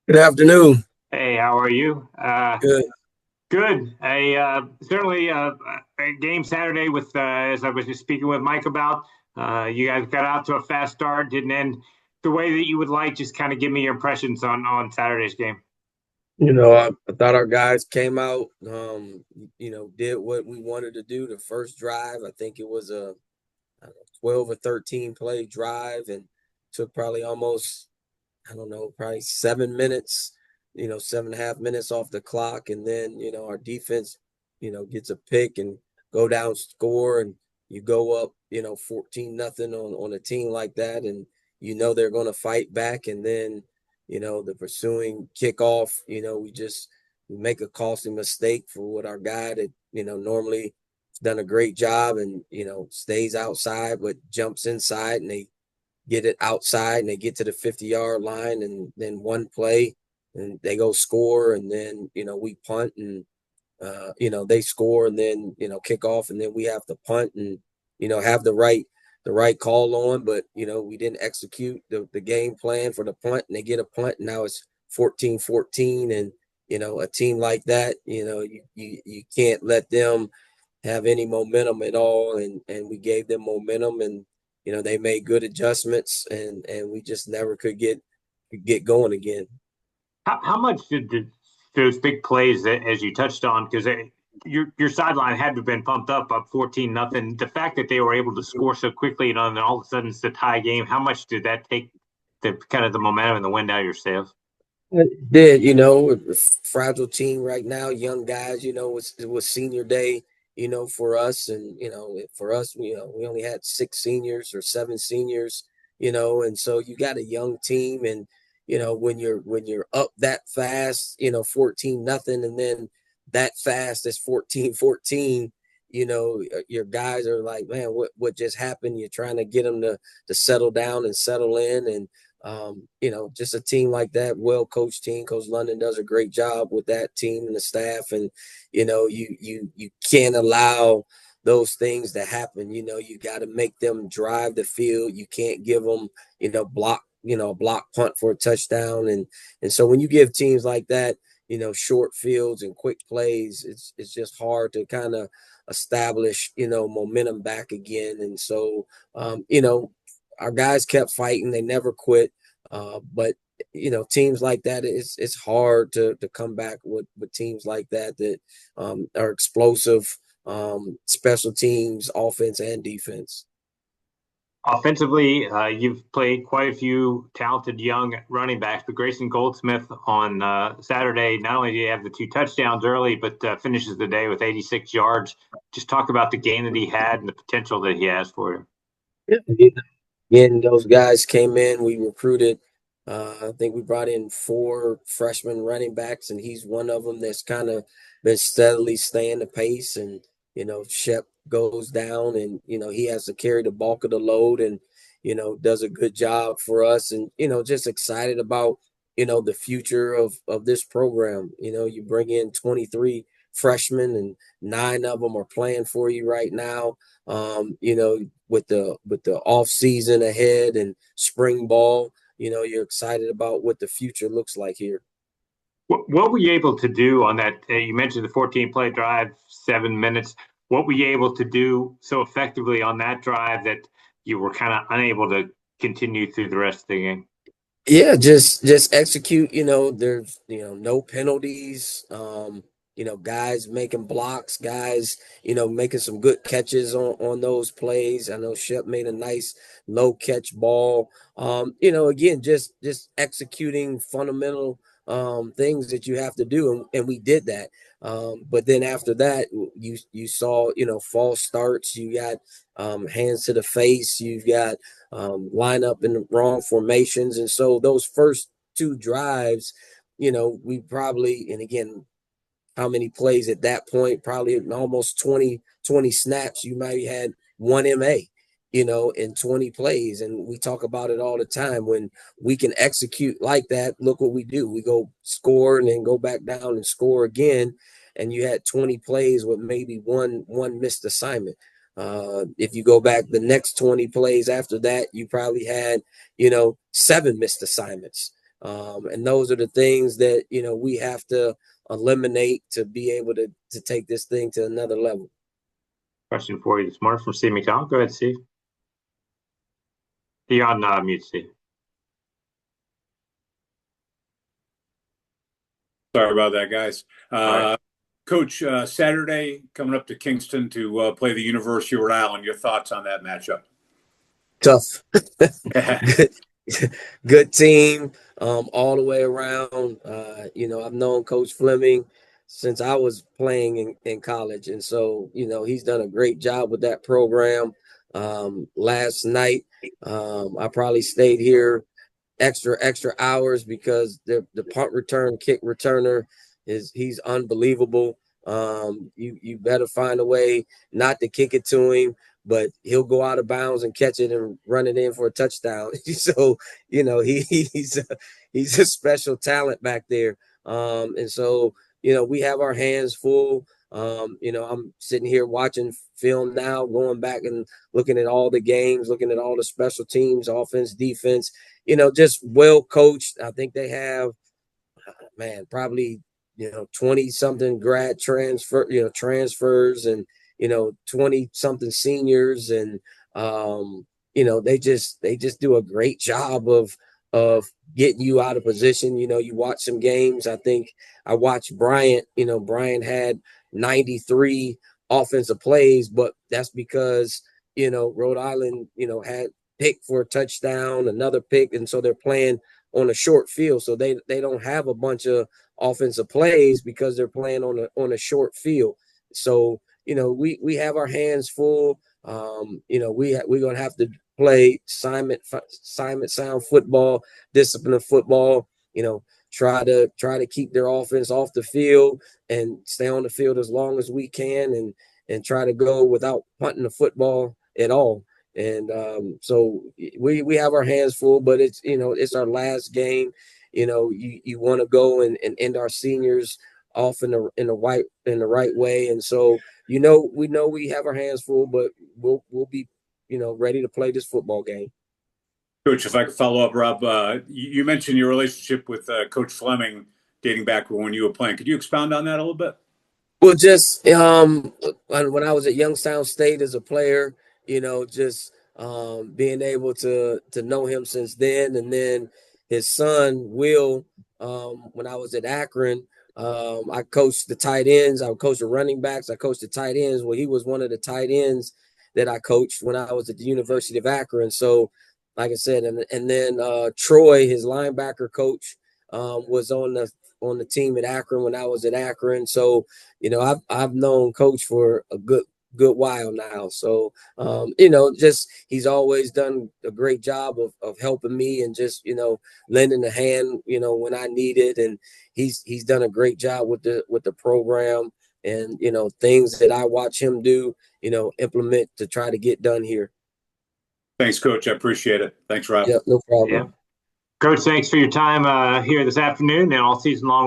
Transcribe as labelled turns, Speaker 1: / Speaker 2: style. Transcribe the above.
Speaker 1: Good afternoon.
Speaker 2: Hey, how are you?
Speaker 1: Good.
Speaker 2: Good. Certainly a game Saturday with, as I was just speaking with Mike about. You guys got out to a fast start, didn't end the way that you would like. Just kind of give me your impressions on Saturday's game.
Speaker 1: I thought our guys came out, did what we wanted to do. The first drive, I think it was a I don't know, 12 or 13 play drive and took probably almost, I don't know, probably 7 minutes, 7.5 minutes off the clock. And then, our defense, gets a pick and go down, score, and you go up, 14-0 on a team like that. And, they're going to fight back. And then, the pursuing kickoff, we make a costly mistake for what our guy that, normally done a great job and, stays outside, but jumps inside and they get it outside and they get to the 50-yard line and then one play and they go score and then we punt and they score and then kick off and then we have to punt and have the right call on, but we didn't execute the game plan for the punt and they get a punt and now it's 14-14. And a team like that, you can't let them have any momentum at all, and we gave them momentum, and they made good adjustments, and we just never could get going again.
Speaker 2: How much did those big plays that, as you touched on, because your sideline had to have been pumped up 14-0. The fact that they were able to score so quickly, and then all of a sudden it's a tie game. How much did that take the kind of the momentum and the wind out of your sails?
Speaker 1: It did, a fragile team right now, young guys, it was senior day, for us. And, for us, we only had 6 seniors or 7 seniors, and so you got a young team. And, when you're up that fast, 14-0, and then that fast as 14-14, your guys are like, man, what just happened? You're trying to get them to settle down and settle in. And, just a team like that, well coached team. Coach London does a great job with that team and the staff, and you can't allow those things to happen. You got to make them drive the field. You can't give them, block punt for a touchdown, and so when you give teams like that, short fields and quick plays, it's just hard to kind of establish, momentum back again. And so, our guys kept fighting. They never quit. But teams like that, it's hard to come back with teams like that are explosive, special teams, offense and defense.
Speaker 2: Offensively, you've played quite a few talented young running backs, but Grayson Goldsmith on Saturday, not only did he have the 2 touchdowns early, but finishes the day with 86 yards. Just talk about the game that he had and the potential that he has for you.
Speaker 1: Yeah. Again, those guys came in. We recruited. I think we brought in 4 freshman running backs, and he's one of them that's kind of been steadily staying the pace. And Shep goes down, and he has to carry the bulk of the load, and does a good job for us. And just excited about the future of this program. You bring in 23 freshmen, and 9 of them are playing for you right now. With the off season ahead and spring ball, you're excited about what the future looks like here.
Speaker 2: What were you able to do on that? You mentioned the 14 play drive, 7 minutes. What were you able to do so effectively on that drive that you were kind of unable to continue through the rest of the game?
Speaker 1: Yeah, just execute. There's no penalties. Guys making blocks, guys, making some good catches on those plays. I know Shep made a nice low catch ball. Again, just executing fundamental things that you have to do, and we did that. But then after that, you saw false starts. You got hands to the face. You've got line up in the wrong formations. And so those first 2 drives, we probably, and again, how many plays at that point? Probably almost 20 snaps. You might have had one MA, in 20 plays. And we talk about it all the time. When we can execute like that, look what we do. We go score and then go back down and score again. And you had 20 plays with maybe one missed assignment. If you go back the next 20 plays after that, you probably had, 7 missed assignments. And those are the things that, we have to eliminate to be able to take this thing to another level.
Speaker 2: Question for you this morning from Steve McDonald. Go ahead, Steve. You're on mute, Steve.
Speaker 3: Sorry about that, guys.
Speaker 2: Right.
Speaker 3: Coach, Saturday coming up to Kingston to play the University of Rhode Island. Your thoughts on that matchup?
Speaker 1: Tough. good, good team all the way around. I've known Coach Fleming since I was playing in college. And so, he's done a great job with that program. Last night, I probably stayed here extra hours because the punt return kick returner he's unbelievable. You better find a way not to kick it to him, but he'll go out of bounds and catch it and run it in for a touchdown. So he's a special talent back there. And so we have our hands full. I'm sitting here watching film now, going back and looking at all the games, looking at all the special teams, offense, defense, just well coached. I think they have, man, probably, 20 something transfers and, 20 something seniors. And, they just do a great job of getting you out of position. You watch some games. I think I watched Bryant, Bryant had 93 offensive plays, but that's because, Rhode Island, had pick for a touchdown, another pick. And so they're playing on a short field. So they don't have a bunch of offensive plays because they're playing on a short field. So, we have our hands full. We're going to have to play assignment sound football, disciplined football, try to keep their offense off the field and stay on the field as long as we can and try to go without punting the football at all. And so we have our hands full, but it's our last game. You want to go and end our seniors off in the right way. And so we know we have our hands full, but we'll be ready to play this football game.
Speaker 3: Coach, if I could follow up, Rob, you mentioned your relationship with Coach Fleming dating back when you were playing. Could you expound on that a little bit?
Speaker 1: Well, just when I was at Youngstown State as a player, just being able to know him since then, and then his son Will, when I was at Akron, I coached the tight ends, I coached the running backs, I coached the tight ends. Well, he was one of the tight ends that I coached when I was at the University of Akron. So, like I said, and then Troy, his linebacker coach, was on the team at Akron when I was at Akron. So, I've known Coach for a good while now. So, just he's always done a great job of helping me and just, lending a hand, when I need it. And he's done a great job with the program and, things that I watch him do, implement to try to get done here.
Speaker 3: Thanks, Coach. I appreciate it. Thanks, Rob.
Speaker 1: Yeah, no problem.
Speaker 2: Yeah. Coach, thanks for your time here this afternoon and all season long.